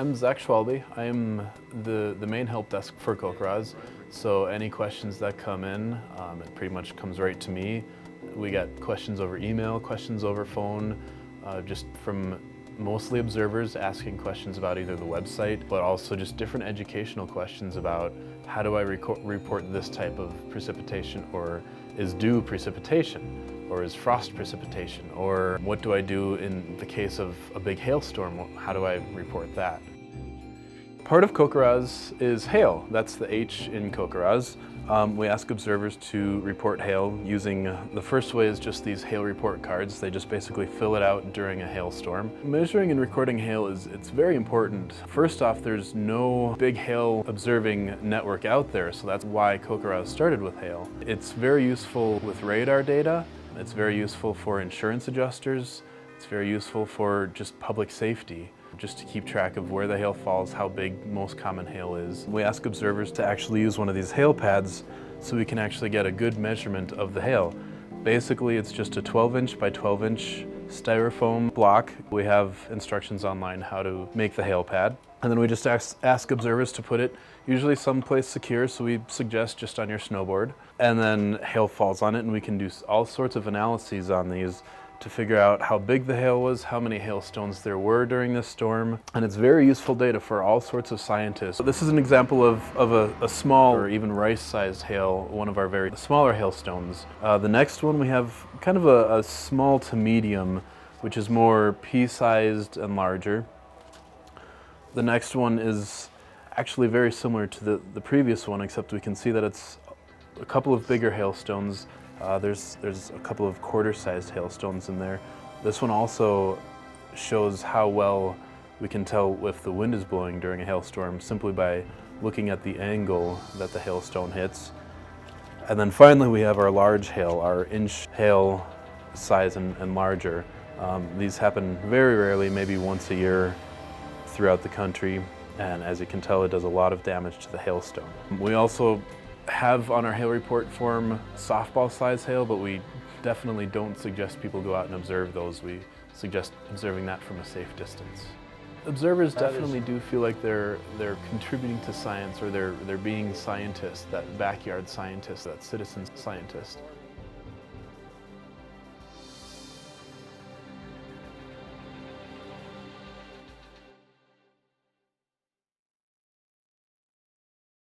I'm Zach Schwalbe. I am the main help desk for Kokoroz. So any questions that come in, it pretty much comes right to me. We get questions over email, questions over phone, just from mostly observers asking questions about either the website, but also just different educational questions about how do I report this type of precipitation, or is dew precipitation, or is frost precipitation, or what do I do in the case of a big hailstorm? How do I report that? Part of Kokoroz is hail. That's the H in Kokoroz. We ask observers to report hail using, the first way is just these hail report cards. They just basically fill it out during a hailstorm. Measuring and recording hail it's very important. First off, there's no big hail observing network out there, so that's why Kokoroz started with hail. It's very useful with radar data. It's very useful for insurance adjusters. It's very useful for just public safety, just to keep track of where the hail falls, how big most common hail is. We ask observers to actually use one of these hail pads so we can actually get a good measurement of the hail. Basically, it's just a 12-inch by 12-inch styrofoam block. We have instructions online how to make the hail pad. And then we just ask observers to put it usually someplace secure, so we suggest just on your snowboard. And then hail falls on it, and we can do all sorts of analyses on these to figure out how big the hail was, how many hailstones there were during this storm. And it's very useful data for all sorts of scientists. This is an example of a small or even rice-sized hail, one of our very smaller hailstones. The next one we have kind of a small to medium, which is more pea-sized and larger. The next one is actually very similar to the previous one, except we can see that it's a couple of bigger hailstones. There's a couple of quarter-sized hailstones in there. This one also shows how well we can tell if the wind is blowing during a hailstorm simply by looking at the angle that the hailstone hits. And then finally we have our large hail, our inch hail size and larger. These happen very rarely, maybe once a year throughout the country, and as you can tell, it does a lot of damage to the hailstone. We also have on our hail report form softball size hail, but we definitely don't suggest people go out and observe those. We suggest observing that from a safe distance. Observers definitely do feel like they're contributing to science, or they're being scientists, that backyard scientist, that citizen scientist.